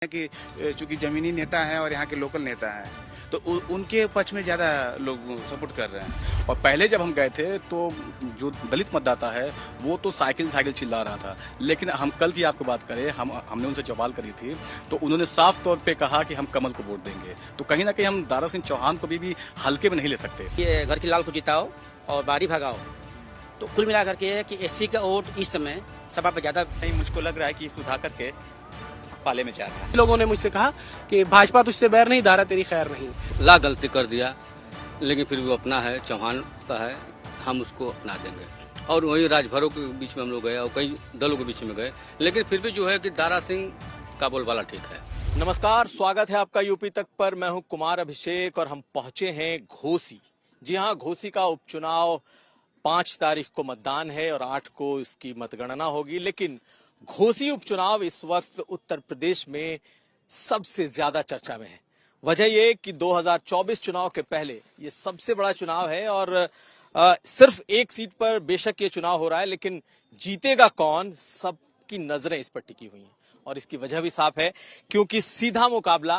कि चूंकि जमीनी नेता हैं और यहाँ के लोकल नेता हैं तो उनके पक्ष में ज्यादा लोग सपोर्ट कर रहे हैं। और पहले जब हम गए थे तो जो दलित मतदाता है वो तो साइकिल साइकिल चिल्ला रहा था, लेकिन हम कल की आपको बात करें, हमने उनसे सवाल करी थी तो उन्होंने साफ तौर पे कहा कि हम कमल को वोट देंगे। तो कहीं ना कहीं हम दारा सिंह चौहान को भी हल्के में नहीं ले सकते। ये घर के लाल को जिताओ और बारी भगाओ, तो कुल मिलाकर के है कि एससी का वोट इस समय सभा पे ज्यादा। नहीं, मुझको लग रहा है कि सुधाकर के पाले में जा रहा है। लोगों ने मुझसे कहा कि भाजपा तुझसे बैर नहीं, दारा तेरी खैर नहीं। ला गलती कर दिया, लेकिन फिर भी अपना है, चौहान का है, हम उसको अपना देंगे। और वही राजभरों के बीच में हम लोग गए और कई दलों के बीच में गए, लेकिन फिर भी जो है कि दारा सिंह का बोलबाला ठीक है। नमस्कार, स्वागत है आपका यूपी तक पर। मैं हूं कुमार अभिषेक और हम पहुंचे हैं घोसी। जी हां, घोसी का उपचुनाव 5 तारीख को मतदान है और 8 को इसकी मतगणना होगी। लेकिन घोसी उपचुनाव इस वक्त उत्तर प्रदेश में सबसे ज्यादा चर्चा में है। वजह ये कि 2024 चुनाव के पहले ये सबसे बड़ा चुनाव है और सिर्फ एक सीट पर बेशक ये चुनाव हो रहा है, लेकिन जीतेगा कौन, सबकी नजरें इस पर टिकी हुई हैं। और इसकी वजह भी साफ है, क्योंकि सीधा मुकाबला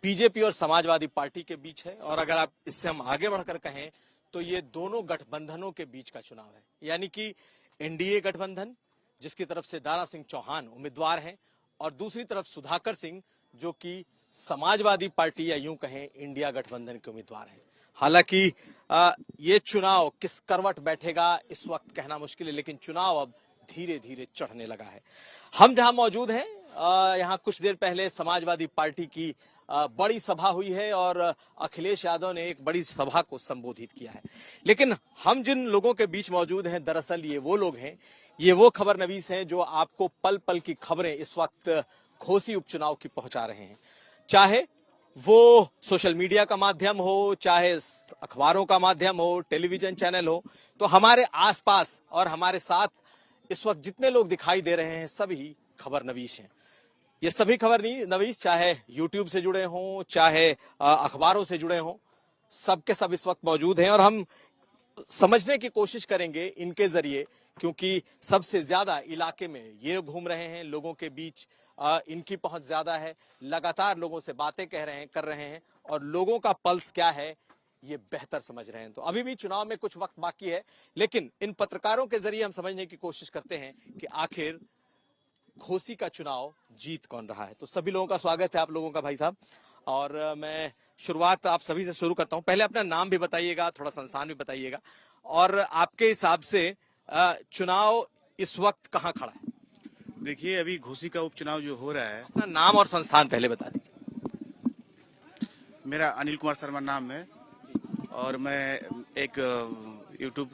बीजेपी और समाजवादी पार्टी के बीच है। और अगर आप इससे हम आगे बढ़कर कहें तो ये दोनों गठबंधनों के बीच का चुनाव है, यानी कि एनडीए गठबंधन जिसकी तरफ से दारा सिंह चौहान उम्मीदवार हैं और दूसरी तरफ सुधाकर सिंह जो कि समाजवादी पार्टी या यूं कहें इंडिया गठबंधन के उम्मीदवार हैं। हालांकि ये चुनाव किस करवट बैठेगा इस वक्त कहना मुश्किल है, लेकिन चुनाव अब धीरे धीरे चढ़ने लगा है। हम जहां मौजूद हैं यहाँ कुछ देर पहले समाजवादी पार्टी की बड़ी सभा हुई है और अखिलेश यादव ने एक बड़ी सभा को संबोधित किया है। लेकिन हम जिन लोगों के बीच मौजूद हैं, दरअसल ये वो लोग हैं, ये वो खबर नवीस हैं जो आपको पल पल की खबरें इस वक्त घोसी उपचुनाव की पहुंचा रहे हैं। चाहे वो सोशल मीडिया का माध्यम हो, चाहे अखबारों का माध्यम हो, टेलीविजन चैनल हो, तो हमारे आसपास और हमारे साथ इस वक्त जितने लोग दिखाई दे रहे हैं सभी खबर नवीस हैं। ये सभी खबर नवीस चाहे यूट्यूब से जुड़े हों, चाहे अखबारों से जुड़े हों, सब के सब इस वक्त मौजूद हैं और हम समझने की कोशिश करेंगे इनके जरिए, क्योंकि सबसे ज्यादा इलाके में ये घूम रहे हैं, लोगों के बीच इनकी पहुंच ज्यादा है, लगातार लोगों से बातें कर रहे हैं और लोगों का पल्स क्या है ये बेहतर समझ रहे हैं। तो अभी भी चुनाव में कुछ वक्त बाकी है, लेकिन इन पत्रकारों के जरिए हम समझने की कोशिश करते हैं कि आखिर घोसी का चुनाव जीत कौन रहा है। तो सभी लोगों का स्वागत है आप लोगों का भाई साहब, और मैं शुरुआत आप सभी से शुरू करता हूं। पहले अपना नाम भी बताइएगा, थोड़ा संस्थान भी बताइएगा, और आपके हिसाब से चुनाव इस वक्त कहां खड़ा है? देखिए, अभी घोसी का उपचुनाव जो हो रहा है, अपना नाम और संस्थान पहले बता दीजिए। मेरा अनिल कुमार शर्मा नाम है और मैं एक यूट्यूब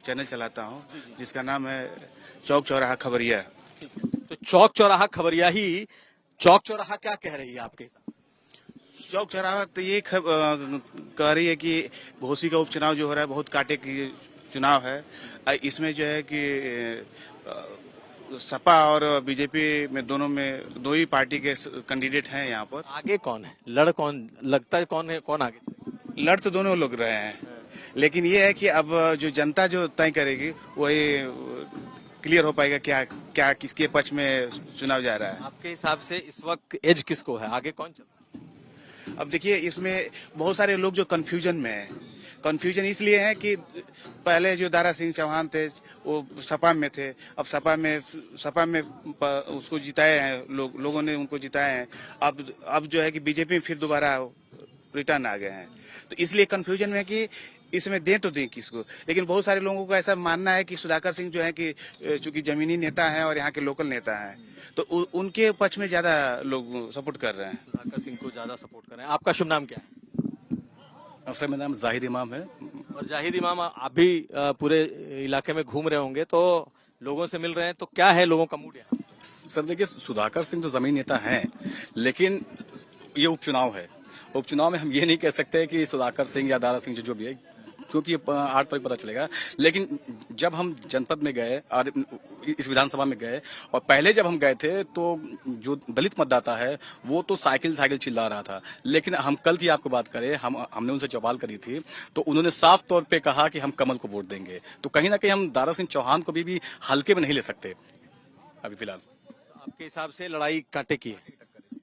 चैनल चलाता हूं जिसका नाम है चौक चौराहा खबरिया। तो चौक चौराहा खबरिया ही, चौक चौराहा क्या कह रही है आपके? चौक चौराहा तो ये कह रही है कि घोसी का उपचुनाव जो हो रहा है बहुत कांटे की चुनाव है। इसमें जो है कि सपा और बीजेपी में दोनों में दो ही पार्टी के कैंडिडेट हैं। यहाँ पर आगे कौन है, लड़ कौन लगता है, कौन है, कौन आगे? लड़ तो दोनों लोग रहे हैं, लेकिन ये है कि अब जो जनता जो तय करेगी वही क्लियर हो पाएगा क्या क्या किसके पक्ष में चुनाव जा रहा है। आपके हिसाब से इस वक्त एज किसको है, आगे कौन चल रहा है? अब देखिए, इसमें बहुत सारे लोग जो कंफ्यूजन में है। कंफ्यूजन इसलिए है कि पहले जो दारा सिंह चौहान थे वो सपा में थे, अब सपा में उसको जिताए हैं, लोगों ने उनको जिताए हैं। अब जो है कि बीजेपी में फिर दोबारा रिटर्न आ गए हैं, तो इसलिए कंफ्यूजन में है कि इसमें दें तो दें किसको। लेकिन बहुत सारे लोगों का ऐसा मानना है कि सुधाकर सिंह जो है कि चूंकि जमीनी नेता हैं और यहाँ के लोकल नेता हैं तो उनके पक्ष में ज्यादा लोग सपोर्ट कर रहे हैं। सुधाकर सिंह को ज्यादा सपोर्ट कर रहे हैं। आपका शुभ नाम क्या है? सर, मेरा नाम जाहिद इमाम है। और जाहिद इमाम, आप भी पूरे इलाके में घूम रहे होंगे तो लोगों से मिल रहे हैं, तो क्या है लोगों का मूड यहाँ? सर देखिए, सुधाकर सिंह तो जमीन नेता हैं, लेकिन ये उपचुनाव है। उपचुनाव में हम ये नहीं कह सकते कि सुधाकर सिंह या दारा सिंह जो भी है, क्योंकि 8 तारीख पता चलेगा। लेकिन जब हम जनपद में गए और इस विधानसभा में गए, और पहले जब हम गए थे तो जो दलित मतदाता है वो तो साइकिल साइकिल चिल्ला रहा था, लेकिन हम कल की आपको बात करें, हमने उनसे सवाल करी थी तो उन्होंने साफ तौर पे कहा कि हम कमल को वोट देंगे। तो कहीं ना कहीं हम दारा सिंह चौहान को भी हल्के में नहीं ले सकते अभी फिलहाल। आपके हिसाब से लड़ाई कांटे की है।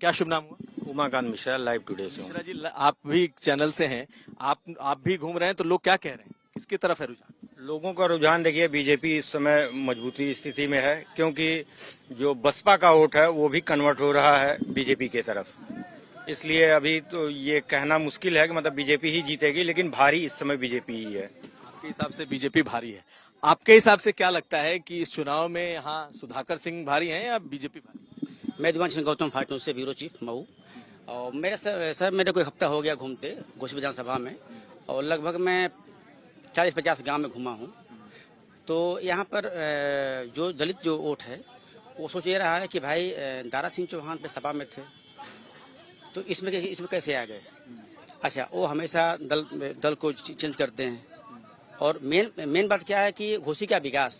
क्या शुभ नाम हुआ? उमाकांत मिश्रा, लाइव टुडे से हूँ। मिश्रा जी, आप भी चैनल से हैं, आप भी घूम रहे हैं, तो लोग क्या कह रहे हैं, किसकी तरफ है रुझान? लोगों का रुझान देखिए, बीजेपी इस समय मजबूती स्थिति में है, क्योंकि जो बसपा का वोट है वो भी कन्वर्ट हो रहा है बीजेपी के तरफ। इसलिए अभी तो ये कहना मुश्किल है कि मतलब बीजेपी ही जीतेगी, लेकिन भारी इस समय बीजेपी ही है। आपके हिसाब से बीजेपी भारी है। आपके हिसाब से क्या लगता है कि इस चुनाव में यहाँ सुधाकर सिंह भारी हैं या बीजेपी भारी? मैं दिवान गौतम फाटू से ब्यूरो चीफ मऊ। और मेरे सर मेरे को एक हफ्ता हो गया घूमते घोसी विधानसभा में, और लगभग मैं 40-50 गांव में घुमा हूँ। तो यहाँ पर जो दलित जो वोट है वो सोच ये रहा है कि भाई दारा सिंह चौहान पे सपा में थे, तो इसमें कैसे आ गए। अच्छा, वो हमेशा दल को चेंज करते हैं। और मेन बात क्या है कि घोसी का विकास,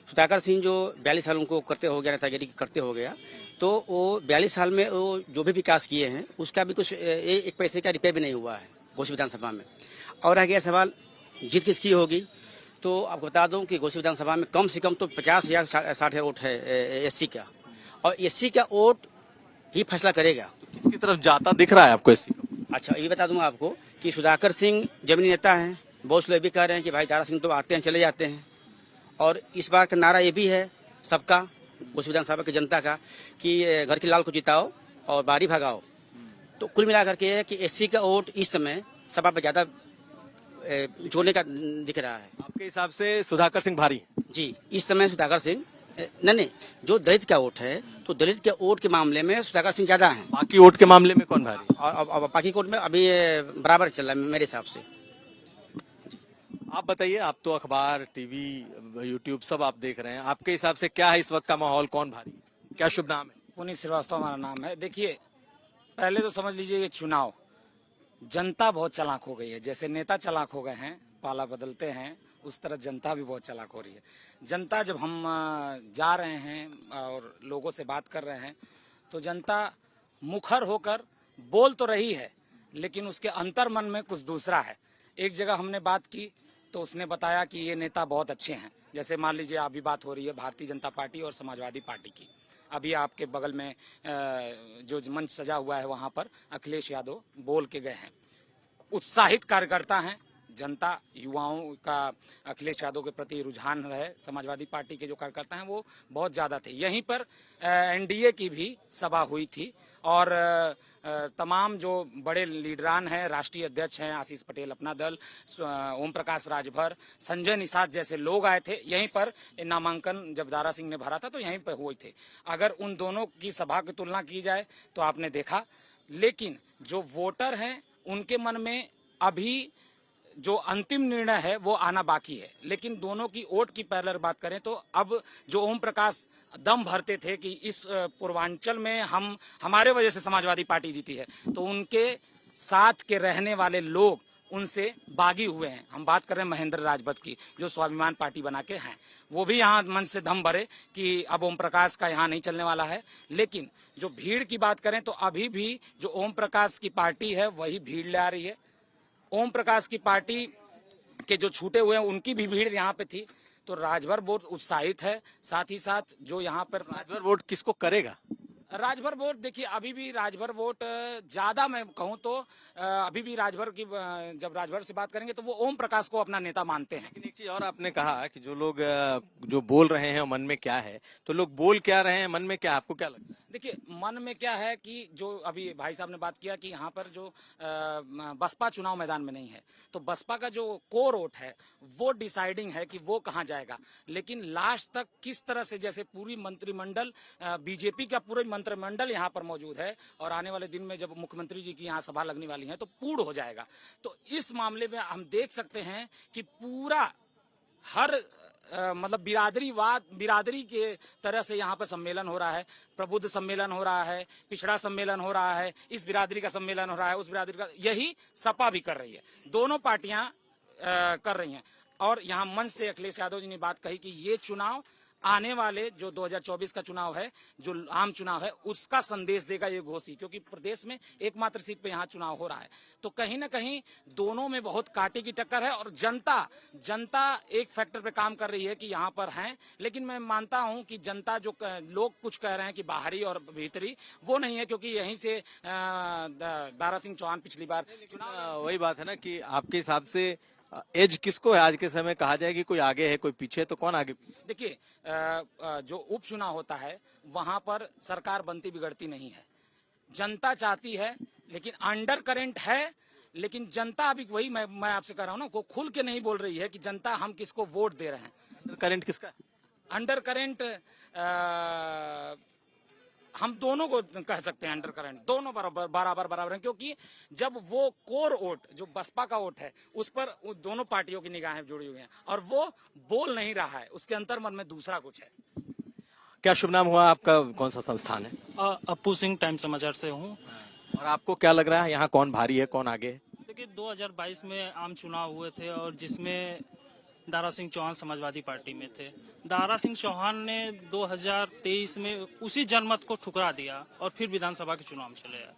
सुधाकर सिंह जो 42 साल उनको करते हो गया, नेतागिरी करते हो गया, तो वो 42 साल में वो जो भी विकास किए हैं उसका भी कुछ एक पैसे का रुपये भी नहीं हुआ है घोसी विधानसभा में। और रह गया सवाल जीत किसकी होगी, तो आपको बता दूं कि घोसी विधानसभा में कम से कम तो 50,000 60,000 वोट है एससी का, और एससी का वोट ही फैसला करेगा। तो किसकी तरफ जाता दिख रहा है आपको एससी का? अच्छा, ये बता दूंगा आपको कि सुधाकर सिंह जमीनी नेता हैं। बहुत लोग भी कह रहे हैं कि भाई दारा सिंह तो आते हैं चले जाते हैं। और इस बार का नारा ये भी है सबका, उस विधानसभा की जनता का, कि घर की लाल को जिताओ और बारी भगाओ। तो कुल मिलाकर के कि एससी का वोट इस समय सभा पर ज्यादा जोड़ने का दिख रहा है। आपके हिसाब से सुधाकर सिंह भारी है? जी, इस समय सुधाकर सिंह नहीं, जो दलित का वोट है तो दलित के वोट के मामले में सुधाकर सिंह ज्यादा है। बाकी वोट के मामले में कौन भारी? और बाकी वोट में अभी बराबर चल रहा है मेरे हिसाब से। आप बताइए, आप तो अखबार, टीवी, यूट्यूब सब आप देख रहे हैं, आपके हिसाब से क्या है इस वक्त का माहौल, कौन भारी? क्या शुभ नाम है? पुनीत श्रीवास्तव हमारा नाम है। देखिए, पहले तो समझ लीजिए ये चुनाव, जनता बहुत चालाक हो गई है। जैसे नेता चालाक हो गए हैं, पाला बदलते हैं, उस तरह जनता भी बहुत चालाक हो रही है। जनता, जब हम जा रहे हैं और लोगों से बात कर रहे हैं, तो जनता मुखर होकर बोल तो रही है, लेकिन उसके अंतर मन में कुछ दूसरा है। एक जगह हमने बात की तो उसने बताया कि ये नेता बहुत अच्छे हैं। जैसे मान लीजिए अभी बात हो रही है भारतीय जनता पार्टी और समाजवादी पार्टी की। अभी आपके बगल में जो मंच सजा हुआ है वहां पर अखिलेश यादव बोल के गए हैं। उत्साहित कार्यकर्ता हैं, जनता, युवाओं का अखिलेश यादव के प्रति रुझान रहे। समाजवादी पार्टी के जो कार्यकर्ता हैं वो बहुत ज्यादा थे। यहीं पर एनडीए की भी सभा हुई थी और तमाम जो बड़े लीडरान हैं, राष्ट्रीय अध्यक्ष हैं आशीष पटेल अपना दल, ओम प्रकाश राजभर, संजय निषाद जैसे लोग आए थे। यहीं पर नामांकन जब दारा सिंह ने भरा था तो यहीं पर हुए थे। अगर उन दोनों की सभा की तुलना की जाए तो आपने देखा, लेकिन जो वोटर हैं उनके मन में अभी जो अंतिम निर्णय है वो आना बाकी है। लेकिन दोनों की वोट की पैरेलल बात करें तो अब जो ओम प्रकाश दम भरते थे कि इस पूर्वांचल में हमारे वजह से समाजवादी पार्टी जीती है, तो उनके साथ के रहने वाले लोग उनसे बागी हुए हैं। हम बात कर रहे हैं महेंद्र राजभर की, जो स्वाभिमान पार्टी बना के हैं। वो भी यहाँ मन से दम भरे कि अब ओम प्रकाश का यहाँ नहीं चलने वाला है। लेकिन जो भीड़ की बात करें तो अभी भी जो ओम प्रकाश की पार्टी है वही भीड़ ले आ रही है। ओम प्रकाश की पार्टी के जो छूटे हुए हैं उनकी भी भीड़ यहाँ पे थी। तो राजभर वोट उत्साहित है। साथ ही साथ जो यहाँ पर राजभर वोट किसको करेगा? राजभर वोट, देखिए अभी भी राजभर वोट ज्यादा, मैं कहूँ तो अभी भी राजभर की, जब राजभर से बात करेंगे तो वो ओम प्रकाश को अपना नेता मानते हैं। लेकिन एक चीज और आपने कहा कि जो लोग जो बोल रहे हैं मन में क्या है, तो लोग बोल क्या रहे हैं, मन में क्या, आपको क्या लगता है? देखिए, मन में क्या है कि जो अभी भाई साहब ने बात किया कि यहाँ पर जो बसपा चुनाव मैदान में नहीं है, तो बसपा का जो कोर वोट है वो डिसाइडिंग है कि वो कहाँ जाएगा। लेकिन लास्ट तक किस तरह से, जैसे पूरी मंत्रिमंडल, बीजेपी का पूरे मंत्रिमंडल यहाँ पर मौजूद है और आने वाले दिन में जब मुख्यमंत्री जी की यहाँ सभा लगने वाली है तो पूर्ण हो जाएगा। तो इस मामले में हम देख सकते हैं कि पूरा हर मतलब बिरादरी के तरह से यहाँ पर सम्मेलन हो रहा है। प्रबुद्ध सम्मेलन हो रहा है, पिछड़ा सम्मेलन हो रहा है, इस बिरादरी का सम्मेलन हो रहा है, उस बिरादरी का, यही सपा भी कर रही है। दोनों पार्टियां कर रही हैं। और यहाँ मंच से अखिलेश यादव जी ने बात कही कि ये चुनाव आने वाले जो 2024 का चुनाव है, जो आम चुनाव है, उसका संदेश देगा ये घोसी, क्योंकि प्रदेश में एकमात्र सीट पे यहाँ चुनाव हो रहा है। तो कहीं ना कहीं दोनों में बहुत कांटे की टक्कर है और जनता एक फैक्टर पे काम कर रही है कि यहाँ पर हैं, लेकिन मैं मानता हूँ कि जनता जो लोग कुछ कह रहे हैं कि बाहरी और भीतरी, वो नहीं है, क्योंकि यहीं से दारा सिंह चौहान पिछली बार चुनाव। वही बात है ना कि आपके हिसाब से एज किसको है आज के समय? कहा जाए कि कोई आगे है कोई पीछे है, तो कौन आगे? देखिए, जो उपचुनाव होता है वहां पर सरकार बनती बिगड़ती नहीं है, जनता चाहती है, लेकिन अंडर करंट है। लेकिन जनता अभी वही मैं आपसे कह रहा हूँ ना, वो खुल के नहीं बोल रही है कि जनता हम किसको वोट दे रहे हैं। करंट किसका? अंडर करंट हम दोनों को कह सकते हैं, अंडर करंट दोनों बराबर हैं, क्योंकि जब वो कोर वोट जो बसपा का वोट है उस पर दोनों पार्टियों की निगाहें जुड़ी हुई हैं और वो बोल नहीं रहा है, उसके अंतर्मन में दूसरा कुछ है। क्या शुभ नाम हुआ आपका? कौन सा संस्थान है? अप्पू सिंह, टाइम समाचार से हूँ। और आपको क्या लग रहा है यहाँ कौन भारी है, कौन आगे है? देखिए, 2022 में आम चुनाव हुए थे और जिसमें दारा सिंह चौहान समाजवादी पार्टी में थे। दारा सिंह चौहान ने 2023 में उसी जनमत को ठुकरा दिया और फिर विधानसभा के चुनाव में चले आए।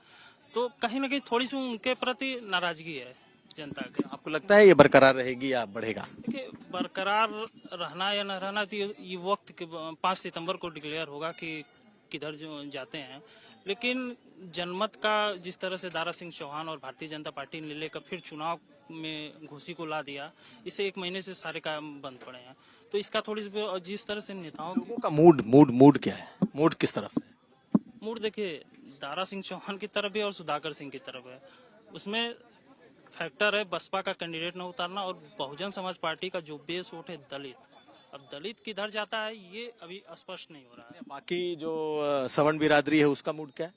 तो कहीं ना कहीं थोड़ी सी उनके प्रति नाराजगी है जनता के। आपको लगता है ये बरकरार रहेगी या बढ़ेगा? देखिए, बरकरार रहना या न रहना तो ये वक्त के 5 सितंबर को डिक्लेयर होगा कि किधर जो जाते हैं। लेकिन जनमत का जिस तरह से दारा सिंह चौहान और भारतीय जनता पार्टी ने लेकर फिर चुनाव में घोसी को ला दिया, इससे 1 महीने से सारे काम बंद पड़े हैं। तो इसका थोड़ी सी, जिस तरह से नेताओं लोगों का मूड क्या है? मूड किस तरफ है? मूड देखिए, दारा सिंह चौहान की तरफ है और सुधाकर सिंह की तरफ है। उसमें फैक्टर है बसपा का कैंडिडेट न उतारना और बहुजन समाज पार्टी का जो बेस वोट है दलित। अब दलित किधर जाता है ये अभी स्पष्ट नहीं हो रहा है। बाकी जो सवर्ण बिरादरी है उसका मूड क्या है?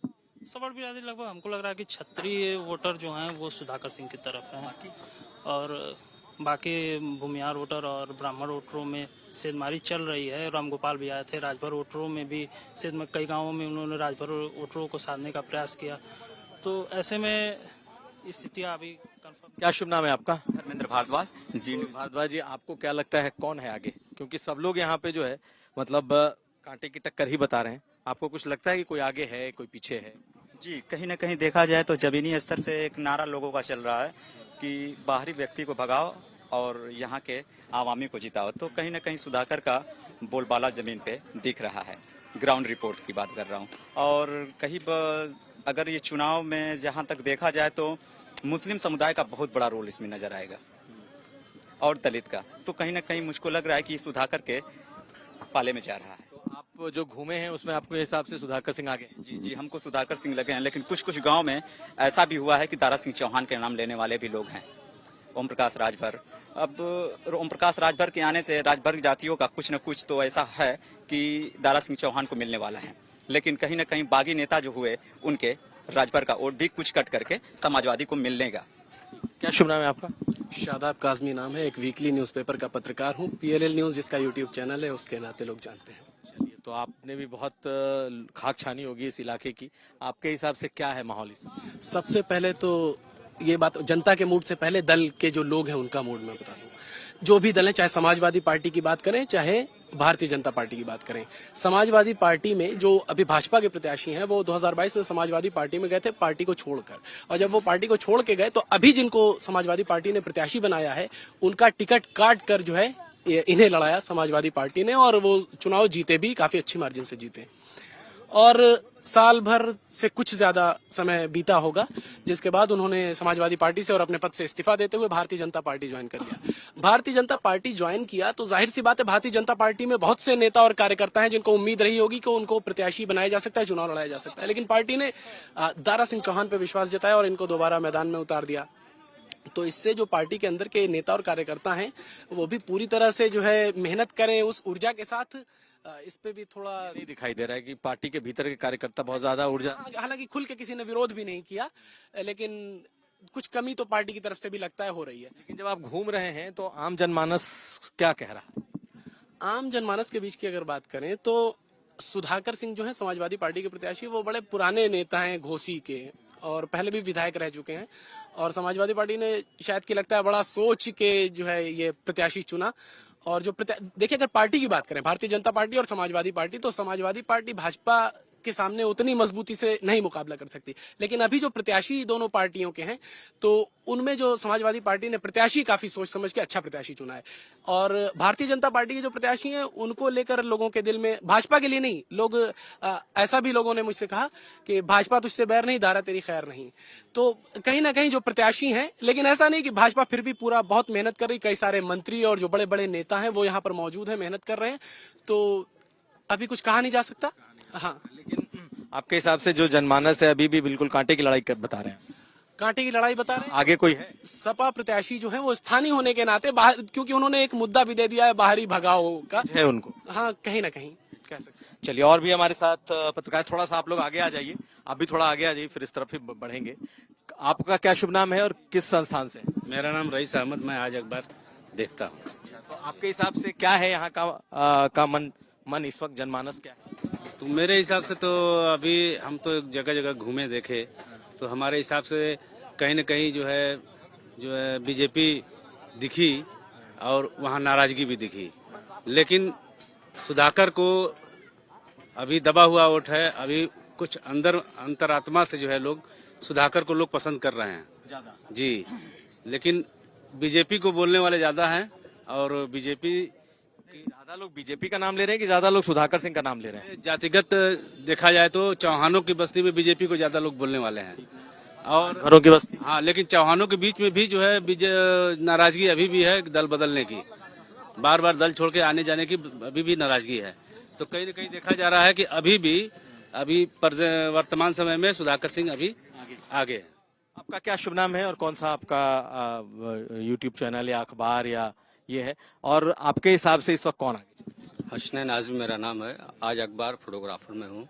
सवर्ण बिरादरी लगभग हमको लग रहा है कि क्षत्रिय वोटर जो हैं वो सुधाकर सिंह की तरफ हैं और बाकी भूमिहार वोटर और ब्राह्मण वोटरों में सेंधमारी चल रही है। रामगोपाल भी आए थे, राजभर वोटरों में भी सेंध में कई गाँवों में उन्होंने राजभर वोटरों को साधने का प्रयास किया। तो ऐसे में स्थितियाँ अभी कंफर्म। क्या शुभ नाम है आपका? धर्मेंद्र भारद्वाज जी। भारद्वाज जी, आपको क्या लगता है कौन है आगे? क्योंकि सब लोग यहाँ पे जो है मतलब कांटे की टक्कर ही बता रहे हैं। आपको कुछ लगता है कि कोई आगे है कोई पीछे है? जी, कहीं ना कहीं देखा जाए तो जमीनी स्तर से एक नारा लोगों का चल रहा है कि बाहरी व्यक्ति को भगाओ और यहाँ के आवामी को जिताओ। तो कहीं ना कहीं सुधाकर का बोलबाला जमीन पे दिख रहा है। ग्राउंड रिपोर्ट की बात कर रहा हूँ। और कहीं अगर ये चुनाव में जहाँ तक देखा जाए तो मुस्लिम समुदाय का बहुत बड़ा रोल इसमें नजर आएगा और दलित का। तो कहीं ना कहीं मुझको लग रहा है कि सुधाकर के पाले में जा रहा है। तो आप जो घूमे हैं उसमें आपको हिसाब से सुधाकर सिंह आगे? जी, हमको सुधाकर सिंह लगे हैं, लेकिन कुछ गांव में ऐसा भी हुआ है कि दारा सिंह चौहान के नाम लेने वाले भी लोग हैं। ओम प्रकाश राजभर, अब ओम प्रकाश राजभर के आने से राजभर जातियों का कुछ न कुछ तो ऐसा है कि दारा सिंह चौहान को मिलने वाला है। लेकिन कहीं न कहीं बागी नेता जो हुए उनके राजभर का वोट भी कुछ कट करके समाजवादी को मिलनेगा। क्या शुभ नाम है आपका? शादाब काजमी नाम है, एक वीकली न्यूज़पेपर का पत्रकार हूँ। पीएलएल न्यूज़ जिसका यूट्यूब चैनल है उसके नाते लोग जानते हैं। चलिए, तो आपने भी बहुत खाक छानी होगी इस इलाके की। आपके हिसाब से क्या है माहौल इस? सबसे पहले तो ये बात जनता के मूड से पहले दल के जो लोग हैं उनका मूड मैं बता दूं। जो भी दल है, चाहे समाजवादी पार्टी की बात करें चाहे भारतीय जनता पार्टी की बात करें, समाजवादी पार्टी में जो अभी भाजपा के प्रत्याशी हैं वो 2022 में समाजवादी पार्टी में गए थे पार्टी को छोड़कर, और जब वो पार्टी को छोड़ के गए तो अभी जिनको समाजवादी पार्टी ने प्रत्याशी बनाया है उनका टिकट काट कर जो है इन्हें लड़ाया समाजवादी पार्टी ने और वो चुनाव जीते भी, काफी अच्छी मार्जिन से जीते। और साल भर से कुछ ज्यादा समय बीता होगा जिसके बाद उन्होंने समाजवादी पार्टी से और अपने पद से इस्तीफा देते हुए भारतीय जनता पार्टी ज्वाइन कर लिया। भारतीय जनता पार्टी ज्वाइन किया तो जाहिर सी बात है भारतीय जनता पार्टी में बहुत से नेता और कार्यकर्ता हैं जिनको उम्मीद रही होगी कि उनको प्रत्याशी बनाया जा सकता है, चुनाव लड़ाया जा सकता है, लेकिन पार्टी ने दारा सिंह चौहान पर विश्वास जताया और इनको दोबारा मैदान में उतार दिया। तो इससे जो पार्टी के अंदर के नेता और कार्यकर्ता हैं वो भी पूरी तरह से जो है मेहनत करें उस ऊर्जा के साथ। इस पे भी थोड़ा नहीं दिखाई दे रहा है कि पार्टी के भीतर के कार्यकर्ता बहुत ज्यादा ऊर्जा। हालांकि खुल के किसी ने विरोध भी नहीं किया, लेकिन कुछ कमी तो पार्टी की तरफ से भी लगता है हो रही है। लेकिन जब आप घूम रहे हैं तो आम जनमानस क्या कह रहा है? आम जनमानस के बीच की अगर बात करें तो सुधाकर सिंह जो है समाजवादी पार्टी के प्रत्याशी, वो बड़े पुराने नेता हैं घोसी के और पहले भी विधायक रह चुके हैं और समाजवादी पार्टी ने शायद कि लगता है बड़ा सोच के जो है ये प्रत्याशी चुना और जो देखिए, अगर पार्टी की बात करें, भारतीय जनता पार्टी और समाजवादी पार्टी, तो समाजवादी पार्टी भाजपा के सामने उतनी मजबूती से नहीं मुकाबला कर सकती। लेकिन अभी जो प्रत्याशी दोनों पार्टियों के हैं, तो उनमें जो समाजवादी पार्टी ने प्रत्याशी काफी सोच समझ के अच्छा प्रत्याशी चुना है, और भारतीय जनता पार्टी के जो प्रत्याशी हैं उनको लेकर लोगों के दिल में, भाजपा के लिए नहीं, लोग ऐसा भी लोगों ने मुझसे कहा कि भाजपा तुझसे बैर नहीं, दारा तेरी खैर नहीं। तो कहीं ना कहीं जो प्रत्याशी हैं, लेकिन ऐसा नहीं कि भाजपा फिर भी पूरा बहुत मेहनत कर रही, कई सारे मंत्री और जो बड़े बड़े नेता हैं वो यहाँ पर मौजूद हैं, मेहनत कर रहे हैं, तो अभी कुछ कहा नहीं जा सकता। हाँ, लेकिन आपके हिसाब से जो जनमानस है अभी भी बिल्कुल कांटे की लड़ाई बता रहे हैं, कांटे की लड़ाई बता रहे हैं। आगे कोई है? सपा प्रत्याशी जो है वो स्थानीय होने के नाते बाहर, क्योंकि उन्होंने एक मुद्दा भी दे दिया है बाहरी भगाओ का, है उनको। हाँ, कहीं ना कहीं कह सकते हैं। चलिए, और भी हमारे साथ पत्रकार, थोड़ा सा आप लोग आगे आ जाइए, आप भी थोड़ा आगे आ जाइए, फिर इस तरफ ही बढ़ेंगे। आपका क्या शुभ नाम है और किस संस्थान से? मेरा नाम रईस अहमद, मैं आज अखबार देखता हूँ। तो आपके हिसाब से क्या है यहाँ का मन इस वक्त, जनमानस क्या है? तो मेरे हिसाब से तो अभी हम तो जगह जगह घूमे देखे, तो हमारे हिसाब से कहीं न कहीं जो है बीजेपी दिखी और वहाँ नाराजगी भी दिखी, लेकिन सुधाकर को अभी दबा हुआ वोट है। अभी कुछ अंतरात्मा से जो है लोग सुधाकर को लोग पसंद कर रहे हैं ज्यादा जी, लेकिन बीजेपी को बोलने वाले ज्यादा हैं, और ज्यादा लोग बीजेपी का नाम ले रहे हैं कि ज्यादा लोग सुधाकर सिंह का नाम ले रहे हैं? जातिगत देखा जाए तो चौहानों की बस्ती में बीजेपी को ज्यादा लोग बोलने वाले हैं, और घरों की बस्ती। हाँ, लेकिन चौहानों के बीच में भी जो है नाराजगी अभी भी है, दल बदलने की, बार बार दल छोड़ के आने जाने की अभी भी नाराजगी है। तो कहीं न कहीं देखा जा रहा है कि अभी वर्तमान समय में सुधाकर सिंह अभी आगे है। आपका क्या शुभ नाम है और कौन सा आपका यूट्यूब चैनल या अखबार या ये है, और आपके हिसाब से इस वक्त कौन आगे? हसनैन आज़मी मेरा नाम है, आज अखबार फोटोग्राफर में हूँ,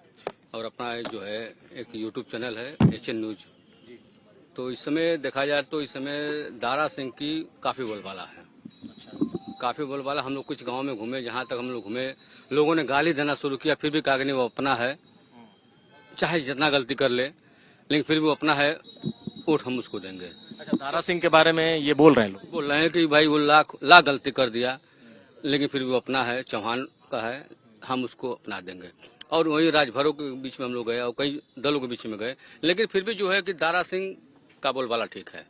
और अपना जो है एक यूट्यूब चैनल है HN न्यूज। तो इस समय देखा जाए तो इस समय दारा सिंह की काफी बोलबाला है। काफी बोलबाला। हम लोग कुछ गांव में घूमे, जहां तक हम लोग घूमे, लोगों ने गाली देना शुरू किया, फिर भी कहा कि नहीं वो अपना है, चाहे जितना गलती कर ले, लेकिन फिर भी वो अपना है, वोट हम उसको देंगे। अच्छा, दारा सिंह के बारे में ये बोल रहे हैं लोग? बोल रहे हैं कि भाई वो लाख गलती कर दिया, लेकिन फिर भी वो अपना है, चौहान का है, हम उसको अपना देंगे। और वही राजभरों के बीच में हम लोग गए और कई दलों के बीच में गए, लेकिन फिर भी जो है कि दारा सिंह का बोलबाला ठीक है।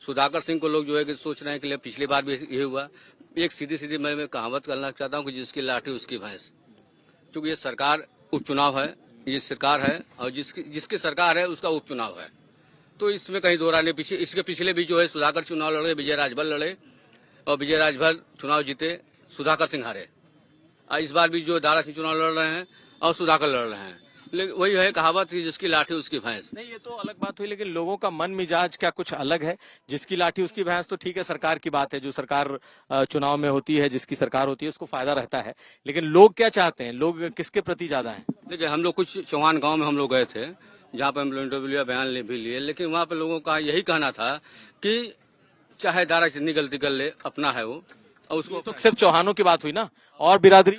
सुधाकर सिंह को लोग जो है कि सोच रहे हैं कि पिछली बार भी यही हुआ। एक सीधी मैं कहावत करना चाहता हूँ कि जिसकी लाठी उसकी भैंस, क्योंकि ये सरकार उपचुनाव है, ये सरकार है, और जिसकी सरकार है उसका उपचुनाव है। तो इसमें कहीं दो राय नहीं। इसके पिछले भी जो है सुधाकर चुनाव लड़े, विजय राजभर लड़े, और विजय राजभर चुनाव जीते, सुधाकर सिंह हारे। इस बार भी जो दारा सिंह चुनाव लड़ रहे हैं और सुधाकर लड़ रहे हैं, लेकिन वही है कहावत कि जिसकी लाठी उसकी भैंस। नहीं, ये तो अलग बात हुई, लेकिन लोगों का मन मिजाज क्या कुछ अलग है? जिसकी लाठी उसकी भैंस तो ठीक है, सरकार की बात है, जो सरकार चुनाव में होती है, जिसकी सरकार होती है उसको फायदा रहता है, लेकिन लोग क्या चाहते हैं, लोग किसके प्रति ज्यादा है? देखिए, हम लोग कुछ चौहान गांव में हम लोग गए थे, जहाँ पर हम लोग इंटरव्यू लिया, बयान भी लिए, लेकिन वहाँ पे लोगों का यही कहना था कि चाहे दारा जितनी गलती कर ले, अपना है वो, और उसको तो सिर्फ चौहानों की बात हुई ना, और बिरादरी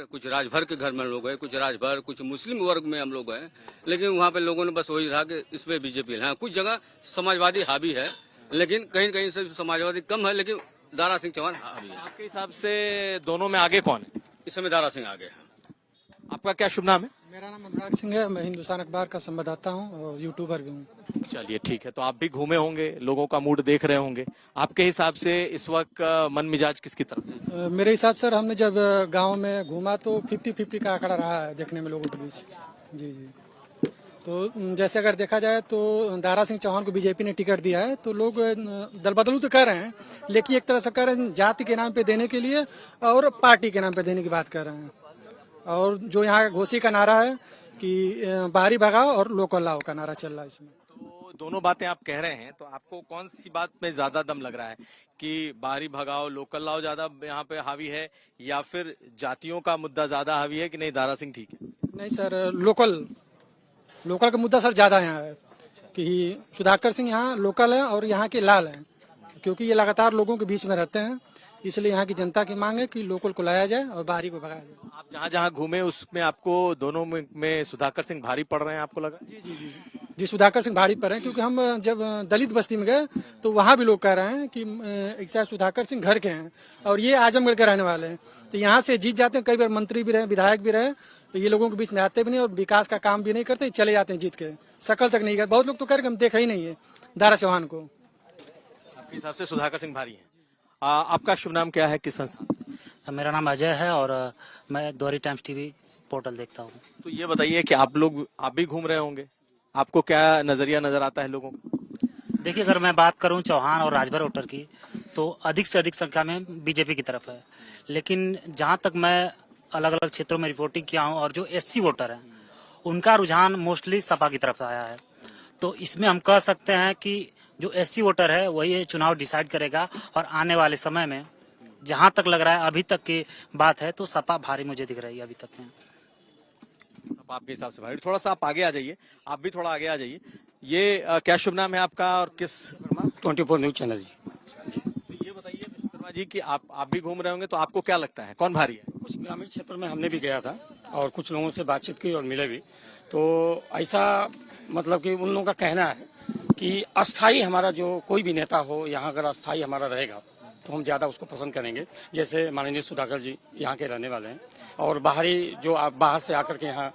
कुछ राजभर के घर में लोग गए, कुछ राजभर, कुछ मुस्लिम वर्ग में हम लोग गए, लेकिन वहाँ पे लोगों ने बस वही रहा कि इसमें बीजेपी है। कुछ जगह समाजवादी हावी है, लेकिन कहीं कहीं से समाजवादी कम है, लेकिन दारा सिंह चौहान हावी है। आपके हिसाब से दोनों में आगे कौन है? इस समय दारा सिंह आगे है। आपका क्या शुभ नाम है? मेरा नाम अनुराग सिंह है, मैं हिंदुस्तान अखबार का संवाददाता हूँ और यूट्यूबर भी हूँ। चलिए ठीक है, तो आप भी घूमे होंगे, लोगों का मूड देख रहे होंगे, आपके हिसाब से इस वक्त मन मिजाज किसकी तरफ है? मेरे हिसाब से हमने जब गांव में घूमा तो 50-50 का आंकड़ा रहा है देखने में लोगों के बीच। जी। तो जैसे अगर देखा जाए तो दारा सिंह चौहान को बीजेपी ने टिकट दिया है, तो लोग दल बदलू तो कर रहे हैं, लेकिन एक तरह से कह रहे हैं जाति के नाम पे देने के लिए और पार्टी के नाम पे देने की बात कर रहे हैं। और जो यहाँ घोसी का नारा है कि बाहरी भगाओ और लोकल लाओ का नारा चल रहा है इसमें। तो दोनों बातें आप कह रहे हैं, तो आपको कौन सी बात में ज्यादा दम लग रहा है कि बाहरी भगाओ लोकल लाओ ज्यादा यहाँ पे हावी है, या फिर जातियों का मुद्दा ज्यादा हावी है कि नहीं दारा सिंह ठीक है? नहीं सर, लोकल का मुद्दा सर ज्यादा यहाँ है कि सुधाकर सिंह यहाँ लोकल है और यहाँ के लाल हैं, क्योंकि ये लगातार लोगों के बीच में रहते हैं, इसलिए यहाँ की जनता की मांग है कि लोकल को लाया जाए और बाहरी को भगाया जाए। आप जहाँ जहाँ घूमे उसमें आपको दोनों में सुधाकर सिंह भारी पड़ रहे हैं, आपको लगा? जी, सुधाकर सिंह भारी पर हैं, क्योंकि हम जब दलित बस्ती में गए तो वहाँ भी लोग कह रहे हैं कि एक साथ सुधाकर सिंह घर के हैं और ये आजमगढ़ के रहने वाले हैं, तो यहाँ से जीत जाते हैं। कई बार मंत्री भी रहे, विधायक भी रहे, तो ये लोगों के बीच में आते भी नहीं और विकास का काम भी नहीं करते, चले जाते हैं जीत के, शकल तक नहीं करते। बहुत लोग तो कह रहे हम देखा ही नहीं है दारा चौहान को। आपके हिसाब से सुधाकर सिंह भारी है। आपका शुभ नाम क्या है, किस संस्था? मेरा नाम अजय है और मैं दोहरी टाइम्स टीवी पोर्टल देखता हूँ। तो ये बताइए कि आप भी घूम रहे होंगे, आपको क्या नजरिया नजर आता है लोगों को? देखिए, अगर मैं बात करूं चौहान और राजभर वोटर की, तो अधिक से अधिक संख्या में बीजेपी की तरफ है। लेकिन जहां तक मैं अलग अलग क्षेत्रों में रिपोर्टिंग किया हूं और जो एससी वोटर हैं उनका रुझान मोस्टली सपा की तरफ आया है। तो इसमें हम कह सकते हैं कि जो एससी वोटर है वही चुनाव डिसाइड करेगा और आने वाले समय में जहां तक लग रहा है, अभी तक की बात है तो सपा भारी मुझे दिख रही है अभी तक में। सपा आपके हिसाब से भारी। थोड़ा सा आप आगे आ जाइए, आप भी थोड़ा आगे आ जाइए। ये क्या शुभ नाम है आपका और किस? 24 न्यूज चैनल जी। तो ये बताइए विश्वकर्मा जी कि आप भी घूम रहे होंगे, तो आपको क्या लगता है कौन भारी है? कुछ ग्रामीण क्षेत्र में हमने भी गया था और कुछ लोगों से बातचीत की और मिले भी, तो ऐसा मतलब कि उन लोगों का कहना है कि अस्थाई हमारा जो कोई भी नेता हो यहाँ, अगर अस्थाई हमारा रहेगा तो हम ज्यादा उसको पसंद करेंगे। जैसे माननीय सुधाकर जी यहाँ के रहने वाले हैं और बाहरी जो आप बाहर से आकर के यहाँ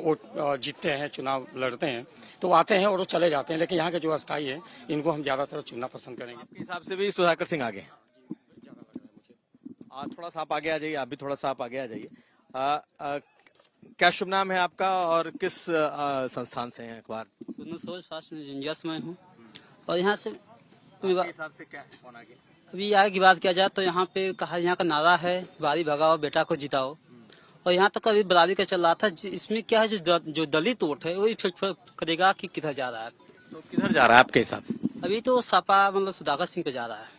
वोट जीतते हैं, चुनाव लड़ते हैं, तो आते हैं और वो चले जाते हैं, लेकिन यहाँ के जो अस्थाई है इनको हम ज्यादातर चुनना पसंद करेंगे। आपके हिसाब से भी सुधाकर सिंह आगे हैं? थोड़ा सा आप आगे आ जाइए, आप भी थोड़ा सा आप आगे आ जाइए। क्या शुभ नाम है आपका और किस संस्थान से हैं? अखबार जंजस में हूँ और यहाँ से हिसाब से क्या है, कौन आगे? अभी आगे की बात किया जाए तो यहाँ पे कहा, यहाँ का नारा है बारी भगाओ बेटा को जिताओ, और यहाँ तक अभी बराबरी का चल रहा था। इसमें क्या है, जो दलित वोट है वही इफेक्ट करेगा कि किधर जा रहा है। तो किधर जा रहा है आपके हिसाब से? अभी तो सपा मतलब सुधाकर सिंह पे जा रहा है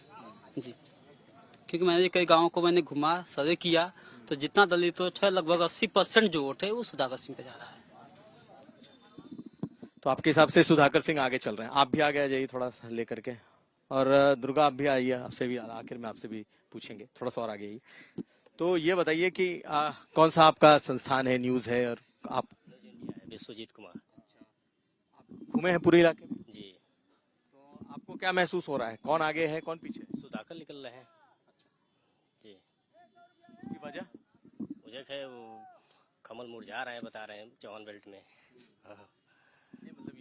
जी, क्योंकि मैंने कई गाँव को मैंने घुमा, सर्वे किया, तो जितना दलित वोट है लगभग 80% जो वोट है वो सुधाकर सिंह पे जा रहा है। तो आपके हिसाब से सुधाकर सिंह आगे चल रहे हैं। आप भी आगे आ जाइए थोड़ा सा लेकर के, और दुर्गा आप भी आइए, आपसे भी आखिर में आपसे भी पूछेंगे, थोड़ा सा और आगे आइए। तो ये बताइए कि कौन सा आपका संस्थान है, न्यूज है, और आप? विश्वजीत कुमार। घूमे हैं पूरे इलाके में जी। तो आपको क्या महसूस हो रहा है, कौन आगे है कौन पीछे? सुधाकर निकल रहे हैं जी। इसकी वजह है वो कमल मुरझा रहे हैं, बता रहे हैं चौहान बेल्ट में। हाँ। मतलब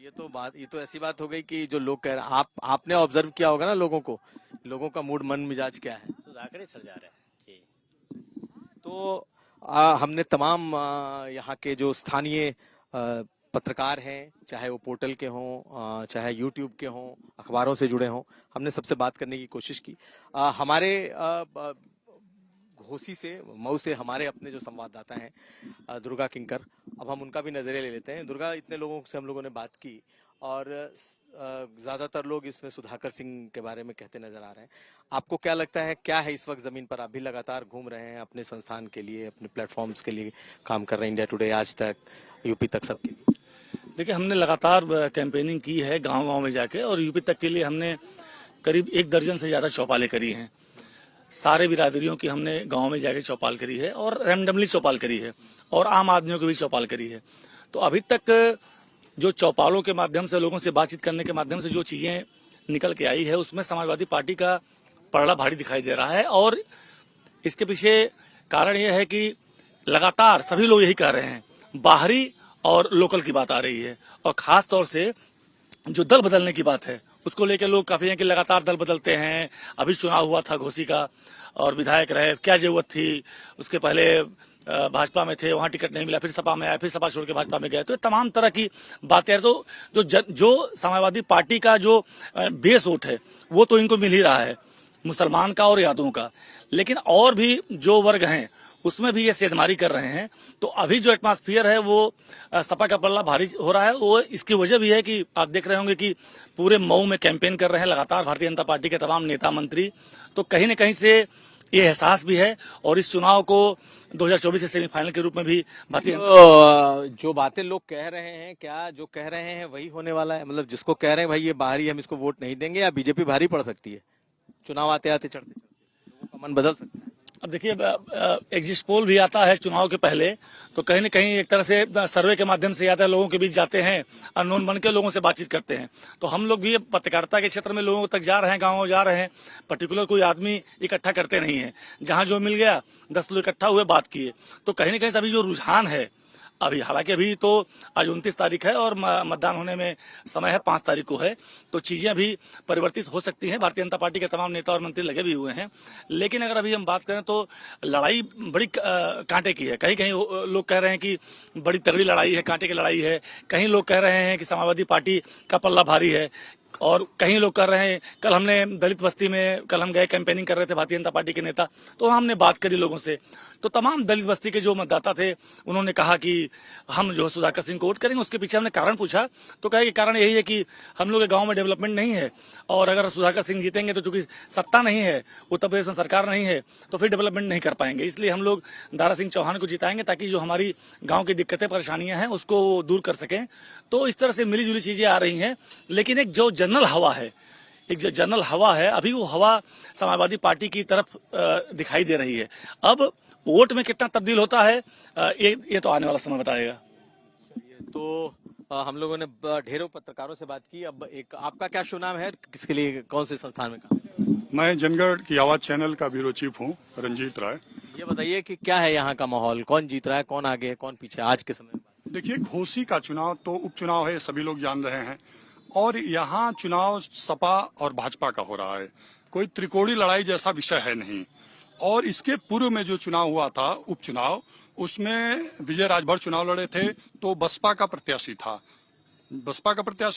ये तो ऐसी बात हो गई कि जो लोग कह रहे हैं, आपने ऑब्जर्व किया होगा ना लोगों का मूड, मन मिजाज क्या है? सुधाकर ही सर जा रहे हैं जी। तो हमने तमाम यहाँ के जो स्थानीय पत्रकार हैं, चाहे वो पोर्टल के हों, चाहे यूट्यूब के हों, अखबारों से जुड़े हों, हमने सबसे बात करने की कोशिश की। हमारे घोसी से, मऊ से हमारे अपने जो संवाददाता हैं दुर्गा किंकर, अब हम उनका भी नजरिया ले लेते हैं। दुर्गा, इतने लोगों से हम लोगों ने बात की और ज्यादातर लोग इसमें सुधाकर सिंह के बारे में कहते नजर आ रहे हैं। आपको क्या लगता है, क्या है इस वक्त जमीन पर? आप भी लगातार घूम रहे हैं, अपने संस्थान के लिए, अपने प्लेटफॉर्म्स के लिए काम कर रहे हैं, इंडिया टुडे, आज तक, यूपी तक, सबके लिए। देखिए, हमने लगातार कैंपेनिंग की है गांव-गांव में जाके, और यूपी तक के लिए हमने करीब 1 दर्जन से ज्यादा चौपालें करी हैं। सारे बिरादरियों की हमने गांव में जाके चौपाल करी है और रैंडमली चौपाल करी है, और आम आदमियों की भी चौपाल करी है। तो अभी तक जो चौपालों के माध्यम से, लोगों से बातचीत करने के माध्यम से जो चीजें निकल के आई है, उसमें समाजवादी पार्टी का पलड़ा भारी दिखाई दे रहा है। और इसके पीछे कारण यह है कि लगातार सभी लोग यही कह रहे हैं, बाहरी और लोकल की बात आ रही है, और खास तौर से जो दल बदलने की बात है उसको लेकर लोग काफी हैं कि लगातार दल बदलते हैं। अभी चुनाव हुआ था घोसी का और विधायक रहे, क्या जरूरत थी? उसके पहले भाजपा में थे, वहां टिकट नहीं मिला, फिर सपा में आए, फिर सपा छोड़ के भाजपा में गए। तो तमाम तरह की बातें हैं। तो जो समाजवादी पार्टी का जो बेस वोट है वो तो इनको मिल ही रहा है, मुसलमान का और यादवों का, लेकिन और भी जो वर्ग हैं उसमें भी ये सेधमारी कर रहे हैं। तो अभी जो एटमॉस्फेयर है वो सपा का पल्ला भारी हो रहा है। वो इसकी वजह भी है कि आप देख रहे होंगे कि पूरे मऊ में कैंपेन कर रहे हैं लगातार भारतीय जनता पार्टी के तमाम नेता मंत्री। तो कहीं न कहीं से ये एहसास भी है, और इस चुनाव को 2024 के सेमीफाइनल के रूप में भी भारतीय जो बातें लोग कह रहे हैं, क्या जो कह रहे हैं वही होने वाला है? मतलब जिसको कह रहे हैं भाई ये बाहरी, हम इसको वोट नहीं देंगे, या बीजेपी भारी पड़ सकती है चुनाव आते आते चढ़ते? मन बदल सकता है? अब देखिए, एग्जिट पोल भी आता है चुनाव के पहले, तो कहीं न कहीं एक तरह से सर्वे के माध्यम से आता है, लोगों के बीच जाते हैं, अननोन बन के लोगों से बातचीत करते हैं। तो हम लोग भी पत्रकारिता के क्षेत्र में लोगों तक जा रहे हैं, गाँव जा रहे हैं, पर्टिकुलर कोई आदमी इकट्ठा करते नहीं है। जहां जो मिल गया 10 लोग इकट्ठा हुए, बात किए। तो कहीं न कहीं से अभी जो रुझान है, अभी हालांकि अभी तो आज 29 तारीख है और मतदान होने में समय है, 5 तारीख को है, तो चीजें अभी परिवर्तित हो सकती हैं। भारतीय जनता पार्टी के तमाम नेता और मंत्री लगे भी हुए हैं, लेकिन अगर अभी हम बात करें तो लड़ाई बड़ी कांटे की है। कहीं कहीं लोग कह रहे हैं कि बड़ी तगड़ी लड़ाई है, कांटे की लड़ाई है। कहीं लोग कह रहे हैं कि समाजवादी पार्टी का पल्ला भारी है, और कहीं लोग कर रहे हैं। कल हमने दलित बस्ती में हम गए, कैंपेनिंग कर रहे थे भारतीय जनता पार्टी के नेता, तो हमने बात करी लोगों से। तो तमाम दलित बस्ती के जो मतदाता थे, उन्होंने कहा कि हम जो सुधाकर सिंह को वोट करेंगे। उसके पीछे हमने कारण पूछा, तो कहा कि कारण यही है कि हम लोग के गांव में डेवलपमेंट नहीं है, और अगर सुधाकर सिंह जीतेंगे तो चूंकि सत्ता नहीं है, उत्तर प्रदेश में सरकार नहीं है, तो फिर डेवलपमेंट नहीं कर पाएंगे। इसलिए हम लोग दारा सिंह चौहान को जिताएंगे, ताकि जो हमारी गाँव की दिक्कतें परेशानियां हैं उसको दूर कर सकें। तो इस तरह से मिली जुली चीजें आ रही हैं। लेकिन एक जो जनरल हवा है, अभी वो हवा समाजवादी पार्टी की तरफ दिखाई दे रही है। अब वोट में कितना तब्दील होता है, ये तो आने वाला समय बताएगा। तो हम लोगों ने ढेरों पत्रकारों से बात की। अब एक आपका क्या शुनाम है, किसके लिए, कौन से संस्थान में काम? मैं जनगढ़ की आवाज चैनल का ब्यूरो चीफ हूँ, रंजीत राय। ये बताइए कि क्या है यहाँ का माहौल, कौन जीत रहा है, कौन आगे है, कौन पीछे आज के समय में? देखिए, घोसी का चुनाव तो उपचुनाव है, सभी लोग जान रहे हैं, और यहाँ चुनाव सपा और भाजपा का हो रहा है। कोई त्रिकोणीय लड़ाई जैसा विषय है नहीं। और इसके पूर्व में जो चुनाव हुआ था, उपचुनाव, उसमें विजय राजभर चुनाव लड़े थे, तो बसपा का प्रत्याशी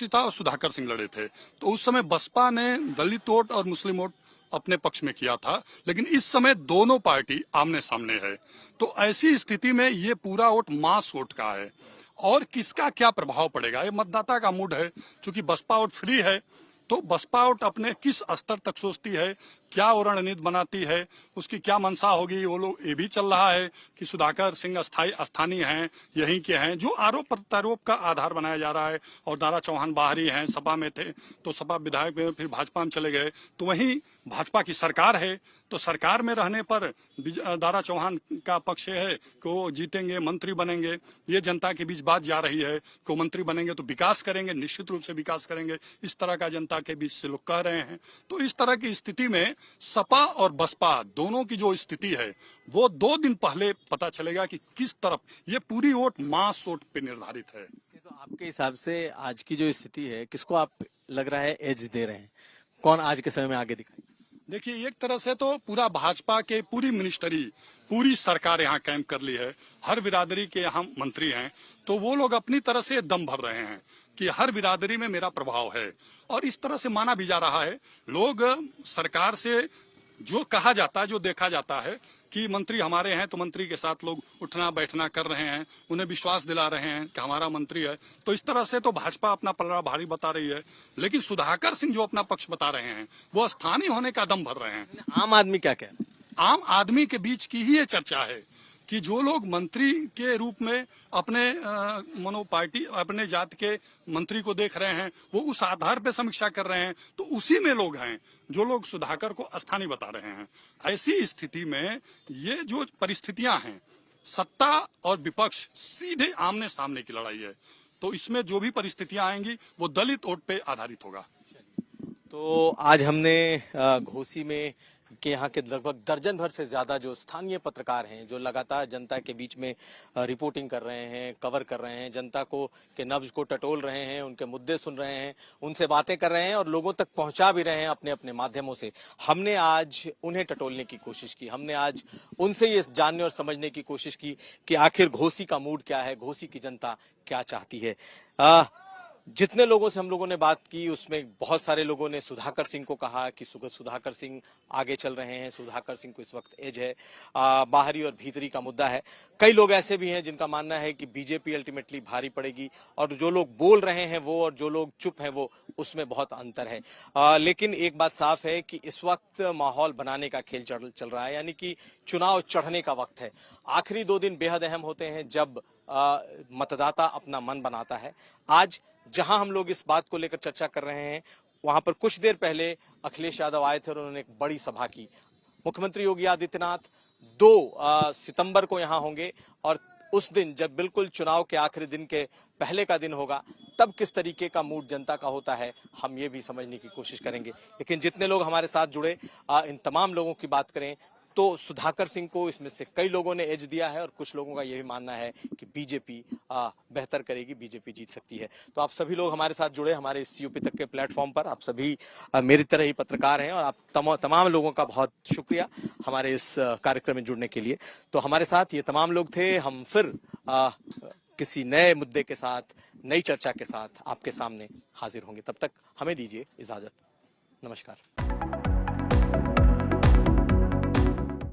था और सुधाकर सिंह लड़े थे। तो उस समय बसपा ने दलित वोट और मुस्लिम वोट अपने पक्ष में किया था, लेकिन इस समय दोनों पार्टी आमने सामने है। तो ऐसी स्थिति में ये पूरा वोट मास वोट का है, और किसका क्या प्रभाव पड़ेगा ये मतदाता का मूड है। चूंकि बसपा वोट फ्री है, तो बसपा वोट अपने किस स्तर तक सोचती है, क्या वो रणनीति बनाती है, उसकी क्या मंशा होगी। वो लोग ये भी चल रहा है कि सुधाकर सिंह स्थानीय हैं, यहीं के हैं, जो आरोप प्रत्यारोप का आधार बनाया जा रहा है। और दारा चौहान बाहरी हैं, सपा में थे, तो सपा विधायक में फिर भाजपा में चले गए, तो वहीं भाजपा की सरकार है, तो सरकार में रहने पर दारा चौहान का पक्ष है कि वो जीतेंगे, मंत्री बनेंगे। ये जनता के बीच बात जा रही है कि मंत्री बनेंगे तो विकास करेंगे, निश्चित रूप से विकास करेंगे, इस तरह का जनता के बीच से लोग कह रहे हैं। तो इस तरह की स्थिति में सपा और बसपा दोनों की जो स्थिति है, वो 2 दिन पहले पता चलेगा कि किस तरफ ये पूरी वोट मास वोट पे निर्धारित है। तो आपके हिसाब से आज की जो स्थिति है, किसको आप लग रहा है एज दे रहे हैं, कौन आज के समय में आगे दिखाई? देखिए, एक तरह से तो पूरा भाजपा के पूरी मिनिस्ट्री, पूरी सरकार यहाँ कैंप कर ली है, हर बिरादरी के यहाँ मंत्री हैं, तो वो लोग अपनी तरह से दम भर रहे हैं कि हर बिरादरी में मेरा प्रभाव है। और इस तरह से माना भी जा रहा है, लोग सरकार से जो कहा जाता है, जो देखा जाता है कि मंत्री हमारे हैं, तो मंत्री के साथ लोग उठना बैठना कर रहे हैं, उन्हें विश्वास दिला रहे हैं कि हमारा मंत्री है। तो इस तरह से तो भाजपा अपना पलड़ा भारी बता रही है, लेकिन सुधाकर सिंह जो अपना पक्ष बता रहे हैं, वो स्थानीय होने का दम भर रहे हैं। आम आदमी क्या कह रहा है? आम आदमी के बीच की ही ये चर्चा है कि जो लोग मंत्री के रूप में अपने पार्टी, अपने जाति के मंत्री को देख रहे हैं, वो उस आधार पे समीक्षा कर रहे हैं। तो उसी में लोग हैं जो लोग सुधाकर को स्थानीय बता रहे हैं। ऐसी स्थिति में ये जो परिस्थितियां हैं, सत्ता और विपक्ष सीधे आमने सामने की लड़ाई है, तो इसमें जो भी परिस्थितियां आएंगी वो दलित वोट पे आधारित होगा। तो आज हमने घोसी में के यहाँ के लगभग दर्जन भर से ज्यादा जो स्थानीय पत्रकार हैं, जो लगातार जनता के बीच में रिपोर्टिंग कर रहे हैं, कवर कर रहे हैं, जनता को के नब्ज को टटोल रहे हैं, उनके मुद्दे सुन रहे हैं, उनसे बातें कर रहे हैं और लोगों तक पहुंचा भी रहे हैं अपने अपने माध्यमों से। हमने आज उन्हें टटोलने की कोशिश की, हमने आज उनसे ये जानने और समझने की कोशिश की कि आखिर घोसी का मूड क्या है, घोसी की जनता क्या चाहती है। जितने लोगों से हम लोगों ने बात की, उसमें बहुत सारे लोगों ने सुधाकर सिंह को कहा कि सुधाकर सिंह आगे चल रहे हैं, सुधाकर सिंह को इस वक्त एज है। बाहरी और भीतरी का मुद्दा है। कई लोग ऐसे भी हैं जिनका मानना है कि बीजेपी अल्टीमेटली भारी पड़ेगी, और जो लोग बोल रहे हैं वो और जो लोग चुप हैं वो, उसमें बहुत अंतर है। लेकिन एक बात साफ है कि इस वक्त माहौल बनाने का खेल चल रहा है, यानी कि चुनाव चढ़ने का वक्त है। आखिरी 2 दिन बेहद अहम होते हैं जब मतदाता अपना मन बनाता है। आज जहां हम लोग इस बात को लेकर चर्चा कर रहे हैं, वहां पर कुछ देर पहले अखिलेश यादव आए थे और उन्होंने एक बड़ी सभा की। मुख्यमंत्री योगी आदित्यनाथ 2 सितंबर को यहाँ होंगे और उस दिन जब बिल्कुल चुनाव के आखिरी दिन के पहले का दिन होगा, तब किस तरीके का मूड जनता का होता है हम ये भी समझने की कोशिश करेंगे। लेकिन जितने लोग हमारे साथ जुड़े, इन तमाम लोगों की बात करें तो सुधाकर सिंह को इसमें से कई लोगों ने एज दिया है और कुछ लोगों का यह भी मानना है कि बीजेपी बेहतर करेगी, बीजेपी जीत सकती है। तो आप सभी लोग हमारे साथ जुड़े हमारे इस यूपी तक के प्लेटफॉर्म पर। आप सभी मेरी तरह ही पत्रकार हैं और आप तमाम लोगों का बहुत शुक्रिया हमारे इस कार्यक्रम में जुड़ने के लिए। तो हमारे साथ ये तमाम लोग थे। हम फिर किसी नए मुद्दे के साथ, नई चर्चा के साथ आपके सामने हाजिर होंगे। तब तक हमें दीजिए इजाजत। नमस्कार।